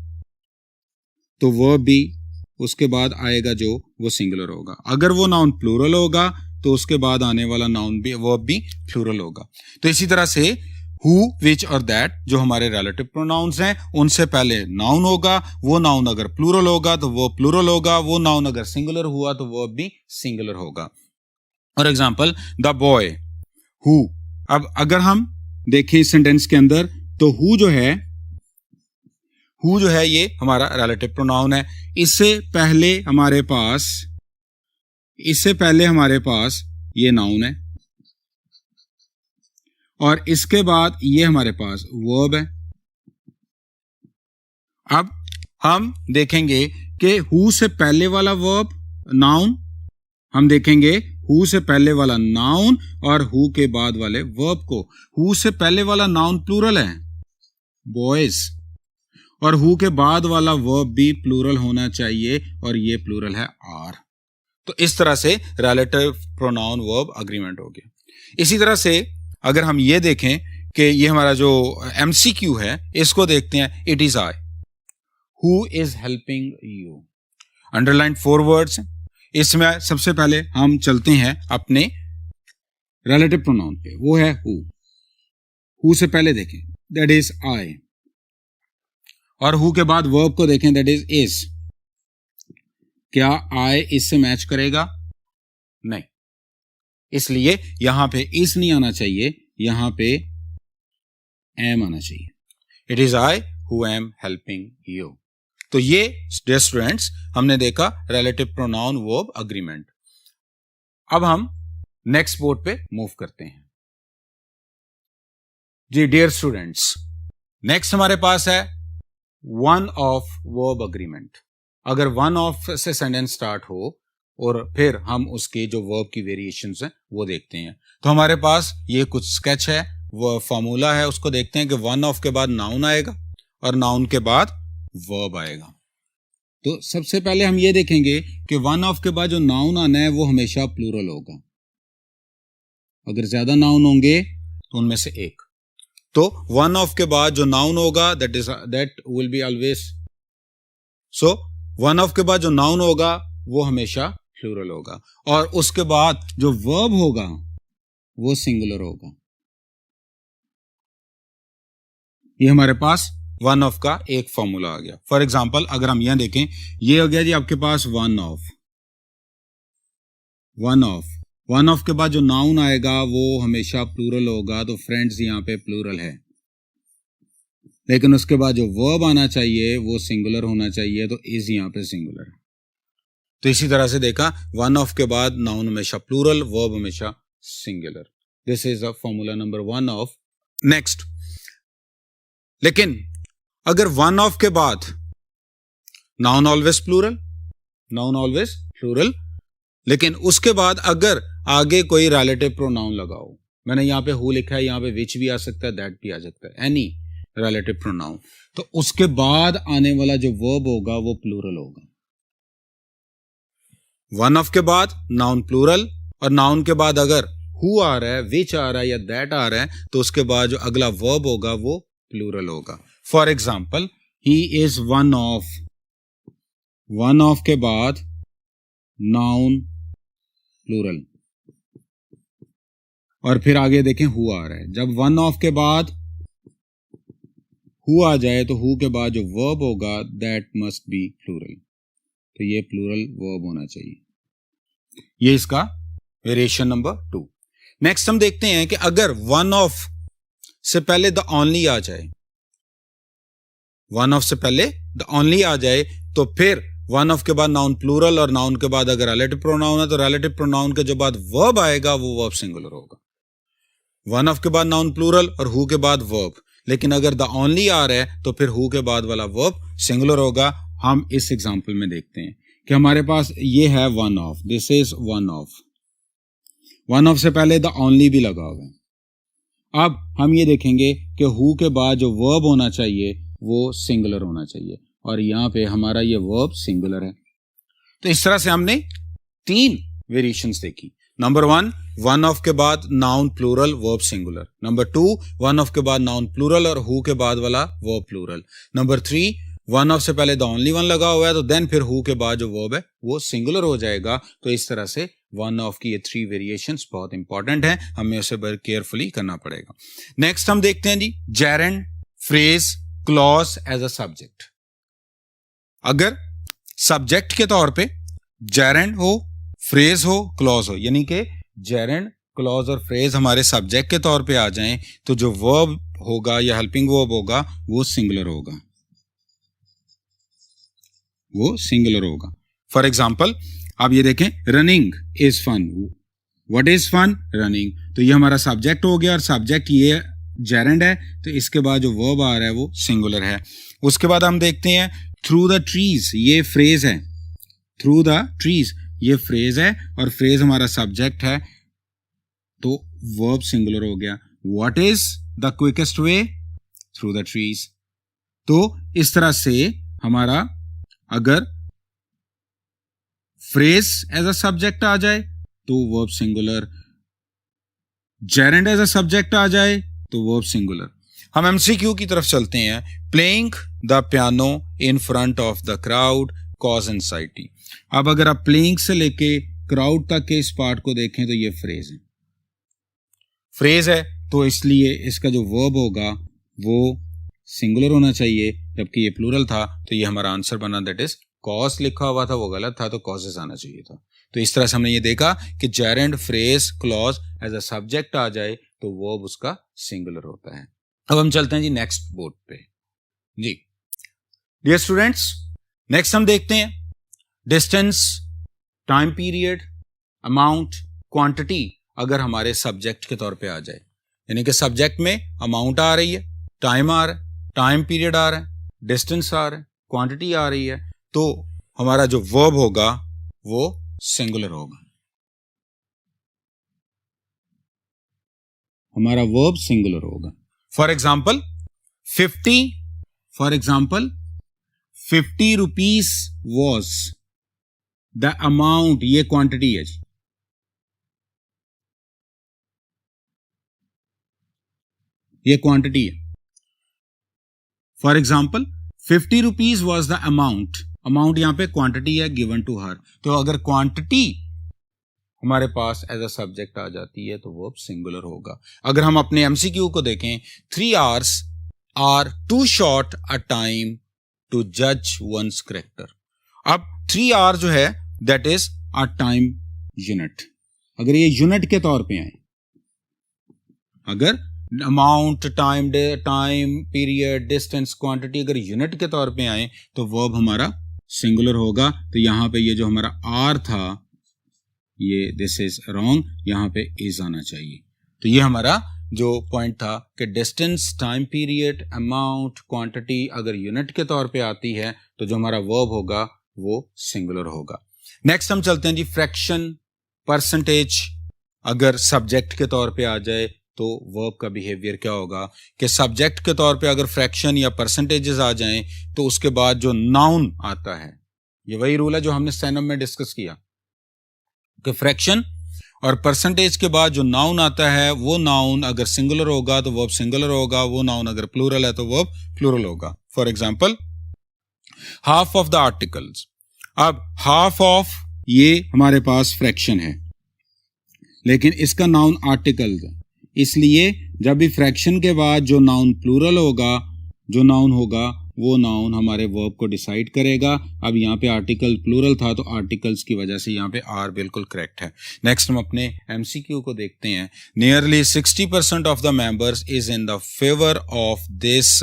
तो वर्ब भी उसके बाद आएगा जो वो सिंगुलर होगा। अगर वो नाउन प्लूरल होगा तो उसके बाद आने वाला नाउन भी, वर्ब भी प्लूरल होगा। तो इसी तरह से हु, विच और दैट जो हमारे रिलेटिव प्रोनाउंस हैं उनसे पहले नाउन होगा, वो नाउन अगर प्लूरल होगा तो वो प्लूरल होगा, वो नाउन अगर सिंगुलर हुआ तो वर्ब भी सिंगुलर होगा। For example the boy, who. अब अगर हम देखें इस सेंटेंस के अंदर तो हु जो है ये हमारा रिलेटिव प्रोनाउन है। इससे पहले हमारे पास ये नाउन है और इसके बाद ये हमारे पास वर्ब है। अब हम देखेंगे कि हु से पहले वाला वर्ब नाउन, हम देखेंगे हु से पहले वाला नाउन और हु के बाद वाले वर्ब को। हु से पहले वाला नाउन प्लूरल है बॉयज और हु के बाद वाला वर्ब भी प्लूरल होना चाहिए और ये प्लूरल है आर। तो इस तरह से रिलेटिव प्रोनाउन वर्ब अग्रीमेंट हो गया। इसी तरह से अगर हम ये देखें कि ये हमारा जो एमसीक्यू है इसको देखते हैं, it is I who is helping you. Underline 4 words. इसमें सबसे पहले हम चलते हैं अपने रिलेटिव प्रोनाउन पे, वो है हु से पहले देखें दैट इज आई और हु के बाद वर्ब को देखें दैट इज। क्या I इससे मैच करेगा? नहीं, इसलिए यहां पे is नहीं आना चाहिए, यहां पे am आना चाहिए. It is I who am helping you. तो ये डियर स्टूडेंट्स हमने देखा रिलेटिव प्रोनाउन वर्ब अग्रीमेंट. अब हम नेक्स्ट बोर्ड पे मूव करते हैं. जी डियर स्टूडेंट्स, नेक्स्ट हमारे पास है वन ऑफ वर्ब अग्रीमेंट. अगर वन ऑफ से सेंटेंस स्टार्ट हो और फिर हम उसके जो वर्ब की वेरिएशंस हैं वो देखते हैं. तो हमारे पास ये कुछ स्केच है, वो फॉर्मूला है, उसको देखते हैं कि वन ऑफ के बाद नाउन आएगा और नाउन के बाद वर्ब आएगा. तो सबसे पहले हम ये देखेंगे कि वन ऑफ के बाद जो नाउन आना है वो हमेशा प्लूरल होगा. अगर ज्यादा नाउन होंगे तो उनमें से एक. तो वन ऑफ के बाद जो नाउन होगा that will be always. So one of के बाद जो नाउन होगा वो हमेशा प्लूरल होगा और उसके बाद जो वर्ब होगा वो सिंगुलर होगा. ये हमारे पास वन ऑफ का एक फॉर्मूला आ गया. फॉर एग्जाम्पल अगर हम यहां देखें, ये हो गया जी आपके पास वन ऑफ. वन ऑफ के बाद जो नाउन आएगा वो हमेशा प्लूरल होगा. तो फ्रेंड्स यहाँ पे प्लूरल है, लेकिन उसके बाद जो वर्ब आना चाहिए वो सिंगुलर होना चाहिए. तो इज यहाँ पे सिंगुलर. तो इसी तरह से देखा, वन ऑफ के बाद नाउन हमेशा प्लूरल, वर्ब हमेशा singular. This is the formula number one of. Next, लेकिन अगर वन ऑफ के बाद नाउन ऑलवेज प्लूरल, लेकिन उसके बाद अगर आगे कोई रिलेटिव प्रोनाउन लगाओ, मैंने यहाँ पे हु लिखा है, यहाँ पे विच भी आ सकता है, दैट भी आ सकता है, एनी रिलेटिव प्रोनाउन, तो उसके बाद आने वाला जो वर्ब होगा वो प्लूरल होगा. वन ऑफ के बाद नाउन प्लूरल और नाउन के बाद अगर हु आ रहा है, विच आ रहा है या दैट आ रहा है तो उसके बाद जो अगला वर्ब होगा वो प्लूरल होगा. For example, he is one of. One of के बाद नाउन प्लूरल और फिर आगे देखें हु आ रहा है. जब वन ऑफ के बाद हु आ जाए तो हु के बाद जो वर्ब होगा दैट मस्ट बी प्लूरल. तो ये प्लूरल वर्ब होना चाहिए. ये इसका वेरिएशन नंबर 2. नेक्स्ट हम देखते हैं कि अगर वन ऑफ से पहले द ओनली आ जाए, वन ऑफ से पहले द ओनली आ जाए तो फिर वन ऑफ के बाद नाउन प्लूरल और नाउन के बाद अगर रिलेटिव प्रोनाउन है तो रिलेटिव प्रोनाउन के जो बाद वर्ब आएगा वो वर्ब सिंगुलर होगा. वन ऑफ के बाद नाउन प्लूरल और हु के बाद वर्ब, लेकिन अगर द ओनली आ रहा है तो फिर हु के बाद वाला वर्ब सिंगुलर होगा. हम इस एग्जांपल में देखते हैं कि हमारे पास ये है one of. This is one of. One of से पहले द ओनली भी लगा हुआ है. अब हम ये देखेंगे कि हु के बाद जो वर्ब होना चाहिए वो सिंगुलर होना चाहिए और यहां पे हमारा ये वर्ब सिंगुलर है. तो इस तरह से हमने 3 वेरिएशंस देखी. नंबर 1, वन ऑफ के बाद noun plural verb singular. Number 2, one of के बाद नाउन प्लूरल और हु के बाद वाला verb plural. Number 3, one of से पहले द ओनली वन लगा हुआ है तो देन फिर हु के बाद जो वर्ब है वो सिंगुलर हो जाएगा. तो इस तरह से वन ऑफ की ये 3 वेरिएशंस बहुत इंपॉर्टेंट है, हमें उसे बड़े केयरफुली करना पड़ेगा. नेक्स्ट हम देखते हैं जी gerund, phrase, clause as a subject. अगर सब्जेक्ट के तौर पे जेरेंड हो, फ्रेज हो, क्लॉज हो, यानी कि जेरेंड, क्लॉज और फ्रेज हमारे सब्जेक्ट के तौर पे आ जाएं तो जो वर्ब होगा या हेल्पिंग वर्ब होगा वो सिंगुलर होगा, वो सिंगुलर होगा. फॉर एग्जाम्पल आप ये देखें, running is fun. What is fun? Running. तो ये हमारा सब्जेक्ट हो गया और सब्जेक्ट ये जेरेंड है तो इसके बाद जो वर्ब आ रहा है वो सिंगुलर है. उसके बाद हम देखते हैं थ्रू द ट्रीज, ये फ्रेज है. थ्रू द ट्रीज ये फ्रेज है और फ्रेज हमारा सब्जेक्ट है तो वर्ब सिंगुलर हो गया. What is the quickest way? Through the trees. तो इस तरह से हमारा अगर फ्रेज एज अ सब्जेक्ट आ जाए तो verb singular, gerund as a subject आ जाए तो वर्ब सिंगुलर. हम एमसीक्यू की तरफ चलते हैं. Playing the piano in front of the crowd cause anxiety. अब अगर आप प्लेइंग से लेके क्राउड तक के इस पार्ट को देखें तो ये फ्रेज है. फ्रेज है तो इसलिए इसका जो वर्ब होगा वो सिंगुलर होना चाहिए, जबकि ये प्लूरल था तो ये हमारा आंसर बना, दैट इज कॉज लिखा हुआ था वो गलत था, तो कॉजेस आना चाहिए था। तो इस तरह से हमने ये देखा कि gerund, phrase, clause as a subject आ जाए तो वर्ब उसका सिंगुलर होता है। अब हम चलते हैं जी नेक्स्ट बोर्ड पे। जी डियर स्टूडेंट्स, नेक्स्ट हम देखते हैं distance, time period, amount, quantity अगर हमारे सब्जेक्ट के तौर पे आ जाए, यानी कि सब्जेक्ट में अमाउंट आ रही है, टाइम आ रहा है, टाइम पीरियड आ रहा है, डिस्टेंस आ रहा है, क्वांटिटी आ रही है, तो हमारा जो वर्ब होगा वो सिंगुलर होगा। हमारा वर्ब सिंगुलर होगा। For example 50 rupees was the amount, ये क्वांटिटी है जी, ये क्वांटिटी है। For example 50 rupees was the amount, amount यहां पे क्वांटिटी है गिवन टू हर, तो अगर क्वांटिटी हमारे पास एज अ सब्जेक्ट आ जाती है तो वर्ब सिंगुलर होगा। अगर हम अपने एमसीक्यू को देखें, 3 hours are too short a time to जज वंस करेक्टर। अब 3 hour जो है that is a time unit. अगर ये यूनिट के तौर पे आए, अगर amount, time period, distance, quantity अगर यूनिट के तौर पे आए तो वर्ब हमारा सिंगुलर होगा। तो यहां पे ये जो हमारा आर था, ये दिस इज रॉन्ग, यहां पे इज आना चाहिए। तो ये हमारा जो पॉइंट था कि distance, time period, amount, quantity अगर यूनिट के तौर पे आती है तो जो हमारा वर्ब होगा वो सिंगुलर होगा। नेक्स्ट हम चलते हैं जी फ्रैक्शन, परसेंटेज अगर सब्जेक्ट के तौर पे आ जाए तो वर्ब का बिहेवियर क्या होगा कि सब्जेक्ट के तौर पे अगर फ्रैक्शन या परसेंटेजेस आ जाएं तो उसके बाद जो नाउन आता है, ये वही रूल है जो हमने स्टेनम में डिस्कस किया कि फ्रैक्शन और परसेंटेज के बाद जो नाउन आता है वो नाउन अगर सिंगुलर होगा तो वर्ब सिंगुलर होगा, वो नाउन अगर प्लूरल है तो वर्ब प्लूरल होगा। For example half of the articles. अब हाफ ऑफ ये हमारे पास फ्रैक्शन है लेकिन इसका नाउन आर्टिकल्स है, इसलिए जब भी फ्रैक्शन के बाद जो नाउन प्लूरल होगा, जो नाउन होगा वो नाउन हमारे वर्ब को डिसाइड करेगा। अब यहाँ पे आर्टिकल प्लूरल था तो आर्टिकल्स की वजह से यहाँ पे आर बिल्कुल करेक्ट है। नेक्स्ट हम अपने एमसीक्यू को देखते हैं। Nearly 60% of the members is in the favour of this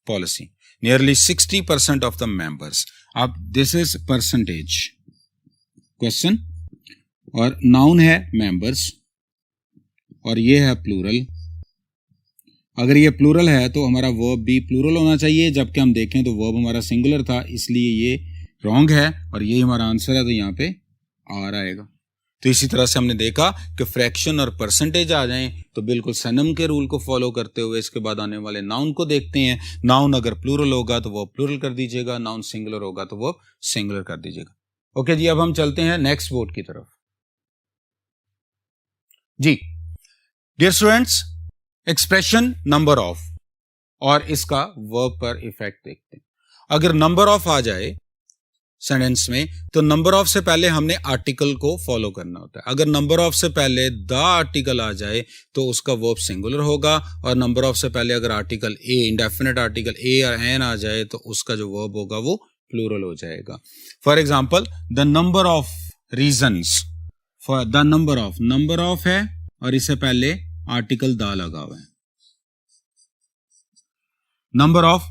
policy. Nearly 60% of the members. अब दिस इज परसेंटेज क्वेश्चन और नाउन है मेंबर्स और ये है प्लूरल। अगर ये प्लूरल है तो हमारा वर्ब भी प्लूरल होना चाहिए, जबकि हम देखें तो वर्ब हमारा सिंगुलर था, इसलिए ये रॉन्ग है और ये हमारा आंसर है, तो यहाँ पे आर आएगा। तो इसी तरह से हमने देखा कि फ्रैक्शन और परसेंटेज आ जाएं तो बिल्कुल सनम के रूल को फॉलो करते हुए इसके बाद आने वाले नाउन को देखते हैं। नाउन अगर प्लूरल होगा तो वो प्लूरल कर दीजिएगा, नाउन सिंगुलर होगा तो वो सिंगुलर कर दीजिएगा। ओके जी, अब हम चलते हैं नेक्स्ट बोर्ड की तरफ। जी dear students, expression number of और इसका वर्ब पर इफेक्ट देखते हैं। अगर नंबर ऑफ आ जाए सेंटेंस में तो नंबर ऑफ से पहले हमने आर्टिकल को फॉलो करना होता है। अगर नंबर ऑफ से पहले द आर्टिकल आ जाए तो उसका वर्ब सिंगुलर होगा, और नंबर ऑफ से पहले अगर article a, indefinite article a और एन आ जाए तो उसका जो वर्ब होगा वो प्लूरल हो जाएगा। For example the number of reasons, for the number of है और इससे पहले आर्टिकल द लगा हुआ है। नंबर ऑफ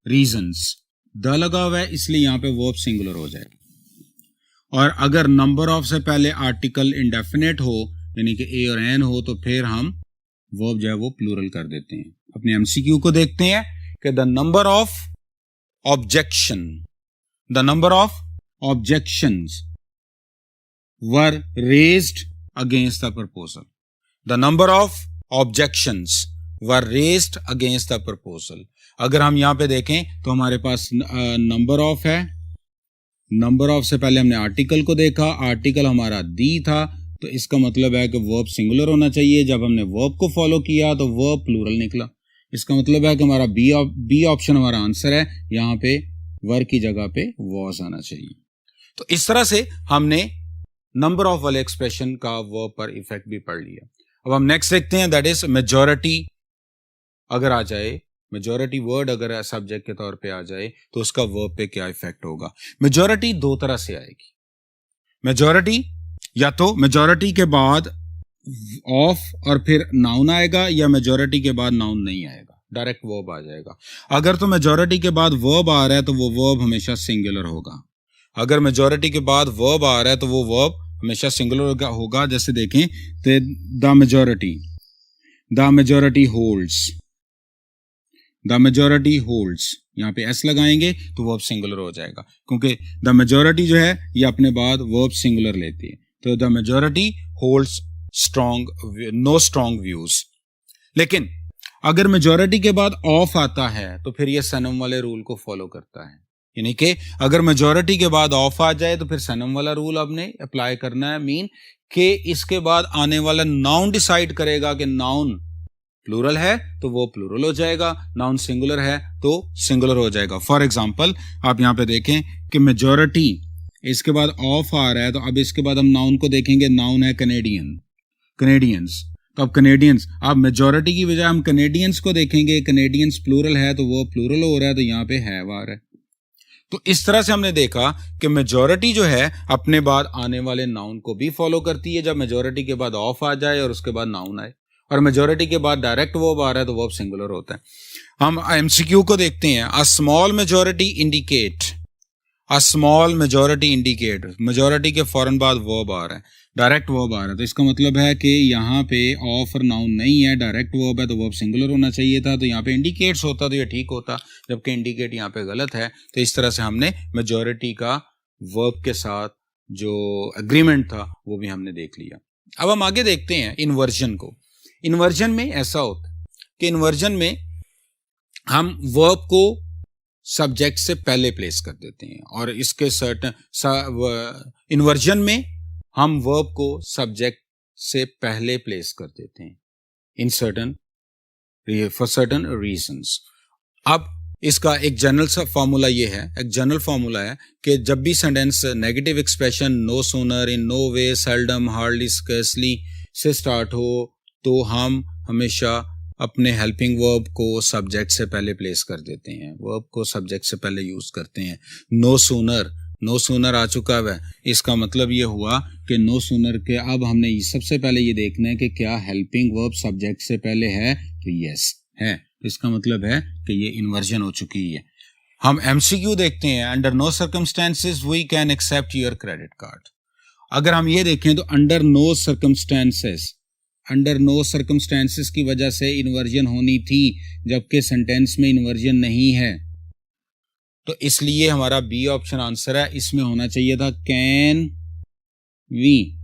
रीजन्स, द लगा हुआ है इसलिए यहां पे वर्ब सिंगुलर हो जाएगा। और अगर नंबर ऑफ से पहले आर्टिकल इंडेफिनेट हो यानी कि ए और एन हो तो फिर हम वर्ब जो है वो प्लूरल कर देते हैं। अपने एमसीक्यू को देखते हैं कि the number of objections were raised against the proposal. The number of objections were raised against the proposal। अगर हम यहां पे देखें तो हमारे पास नंबर ऑफ है, नंबर ऑफ से पहले हमने आर्टिकल को देखा, आर्टिकल हमारा दी था, तो इसका मतलब है कि वर्ब सिंगुलर होना चाहिए। जब हमने वर्ब को फॉलो किया तो वर्ब प्लूरल निकला, इसका मतलब है कि हमारा बी ऑप्शन हमारा आंसर है। यहाँ पे वर की जगह पे वॉज आना चाहिए। तो इस तरह से हमने नंबर ऑफ वाले एक्सप्रेशन का वर्ब पर इफेक्ट भी पढ़ लिया। अब हम नेक्स्ट देखते हैं, दैट इज मेजॉरिटी अगर आ जाए मेजॉरिटी वर्ड अगर सब्जेक्ट के तौर पे आ जाए तो उसका वर्ब पे क्या इफेक्ट होगा। मेजॉरिटी दो तरह से आएगी। मेजॉरिटी या तो मेजॉरिटी के बाद ऑफ और फिर नाउन आएगा, या मेजॉरिटी के बाद नाउन नहीं आएगा, डायरेक्ट वर्ब आ जाएगा। अगर तो मेजॉरिटी के बाद वर्ब आ रहा है तो वो वर्ब हमेशा सिंगुलर होगा। अगर मेजॉरिटी के बाद वर्ब आ रहा है तो वो वर्ब हमेशा सिंगुलर होगा। जैसे देखें तो द मेजॉरिटी होल्ड्स, यहाँ पे एस लगाएंगे तो वर्ब सिंगुलर हो जाएगा, क्योंकि द मेजॉरिटी जो है ये अपने बाद वर्ब सिंगुलर लेती है। तो the majority holds no strong views. लेकिन अगर मेजॉरिटी के बाद ऑफ आता है तो फिर ये सनम वाले रूल को फॉलो करता है, यानी कि अगर मेजॉरिटी के बाद ऑफ आ जाए तो फिर सनम वाला रूल आपने अप्लाई करना है। मीन कि इसके बाद आने वाला नाउन डिसाइड करेगा कि नाउन प्लूरल है तो वो प्लूरल हो जाएगा, नाउन सिंगुलर है तो सिंगुलर हो जाएगा। फॉर एग्जांपल आप यहां पे देखें कि मेजॉरिटी इसके बाद ऑफ आ रहा है, तो अब इसके बाद हम नाउन को देखेंगे। नाउन है कनेडियंस, तो अब कनेडियंस, अब मेजॉरिटी की बजाय हम कनेडियंस को देखेंगे। कनेडियंस प्लूरल है तो वो प्लूरल हो रहा है, तो यहाँ पे हैव आ रहा है। तो इस तरह से हमने देखा कि मेजॉरिटी जो है अपने बाद आने वाले नाउन को भी फॉलो करती है। जब मेजॉरिटी के बाद ऑफ आ जाए और उसके बाद नाउन आए, और मेजॉरिटी के बाद डायरेक्ट वर्ब आ रहा है तो वर्ब सिंगुलर होता है। हम एमसीक्यू को देखते हैं। A small majority indicate, majority के फौरन बाद वर्ब आ रहा है, डायरेक्ट वर्ब आ रहा है, तो इसका मतलब है कि यहाँ पे ऑफ और नाउन नहीं है, डायरेक्ट वर्ब है, तो वर्ब सिंगुलर होना चाहिए था। तो यहाँ पे इंडिकेट्स होता तो ये ठीक होता, जबकि इंडिकेट यहाँ पे गलत है। तो इस तरह से हमने मेजॉरिटी का वर्ब के साथ जो एग्रीमेंट था वो भी हमने देख लिया। अब हम आगे देखते हैं इन्वर्जन को। इन्वर्जन में ऐसा होता है कि इन्वर्जन में हम वर्ब को सब्जेक्ट से पहले प्लेस कर देते हैं, और इसके इन्वर्जन में हम वर्ब को सब्जेक्ट से पहले प्लेस कर देते हैं फॉर सर्टन रीजंस। अब इसका एक जनरल फॉर्मूला ये है, कि जब भी sentence negative expression no sooner, in no way, seldom, hardly, scarcely से स्टार्ट हो तो हम हमेशा अपने हेल्पिंग वर्ब को सब्जेक्ट से पहले प्लेस कर देते हैं, वर्ब को सब्जेक्ट से पहले यूज करते हैं। नो सूनर आ चुका है, इसका मतलब ये हुआ कि नो सूनर के अब हमने सबसे पहले ये देखना है कि क्या हेल्पिंग वर्ब सब्जेक्ट से पहले है, तो यस है, इसका मतलब है कि ये इन्वर्जन हो चुकी है। हम एमसीक्यू देखते हैं। Under no circumstances we can accept your credit card. अगर हम ये देखें तो अंडर नो सर्कमस्टेंसेस की वजह से इन्वर्जन होनी थी, जबकि सेंटेंस में इन्वर्जन नहीं है, तो इसलिए हमारा बी ऑप्शन आंसर है। इसमें होना चाहिए था कैन वी,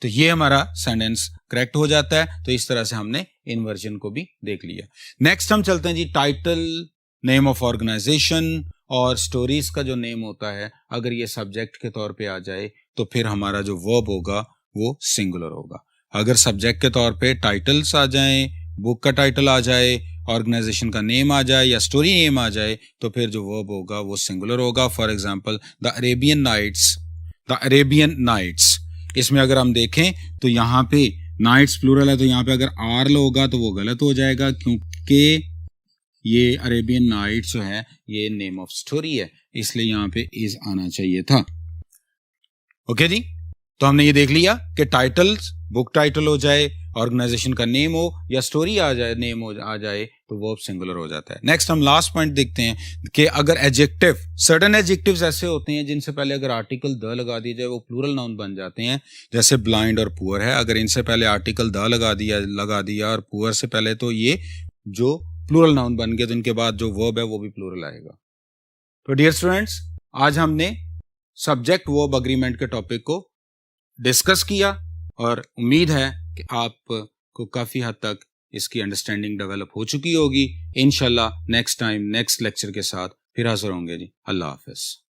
तो ये हमारा सेंटेंस करेक्ट हो जाता है। तो इस तरह से हमने इन्वर्जन को भी देख लिया। नेक्स्ट हम चलते हैं जी टाइटल, नेम ऑफ ऑर्गेनाइजेशन और स्टोरीज का जो नेम होता है, अगर ये सब्जेक्ट के तौर पे आ जाए तो फिर हमारा जो वर्ब होगा वो सिंगुलर होगा। अगर सब्जेक्ट के तौर पे टाइटल्स आ जाएं, बुक का टाइटल आ जाए, ऑर्गेनाइजेशन का नेम आ जाए या स्टोरी नेम आ जाए, तो फिर जो वर्ब होगा वो सिंगुलर होगा। For example the Arabian Nights, इसमें अगर हम देखें तो यहाँ पे नाइट्स प्लूरल है, तो यहाँ पे अगर आर होगा तो वो गलत हो जाएगा, क्योंकि ये अरेबियन नाइट्स जो है ये नेम ऑफ स्टोरी है, इसलिए यहाँ पे इज आना चाहिए था। ओके जी, तो हमने ये देख लिया कि टाइटल्स, बुक टाइटल हो जाए, ऑर्गेनाइजेशन का नेम हो या स्टोरी आ जाए, नेम आ जाए, तो वर्ब सिंगुलर हो जाता है। नेक्स्ट हम लास्ट पॉइंट देखते हैं कि अगर एडजेक्टिव, सर्टेन एडजेक्टिव्स ऐसे होते हैं जिनसे पहले अगर आर्टिकल द लगा दिया जाए वो प्लूरल नाउन बन जाते हैं। जैसे ब्लाइंड और पुअर है, अगर इनसे पहले आर्टिकल द लगा दिया और पुअर से पहले, तो ये जो प्लूरल नाउन बन गया, तो इनके बाद जो वर्ब है वो भी प्लूरल आएगा। तो डियर स्टूडेंट्स, आज हमने सब्जेक्ट वर्ब अग्रीमेंट के टॉपिक को डिस्कस किया और उम्मीद है कि आपको काफ़ी हद तक इसकी अंडरस्टैंडिंग डेवलप हो चुकी होगी। इंशाल्लाह नेक्स्ट टाइम नेक्स्ट लेक्चर के साथ फिर हाजिर होंगे जी। अल्लाह हाफिज़।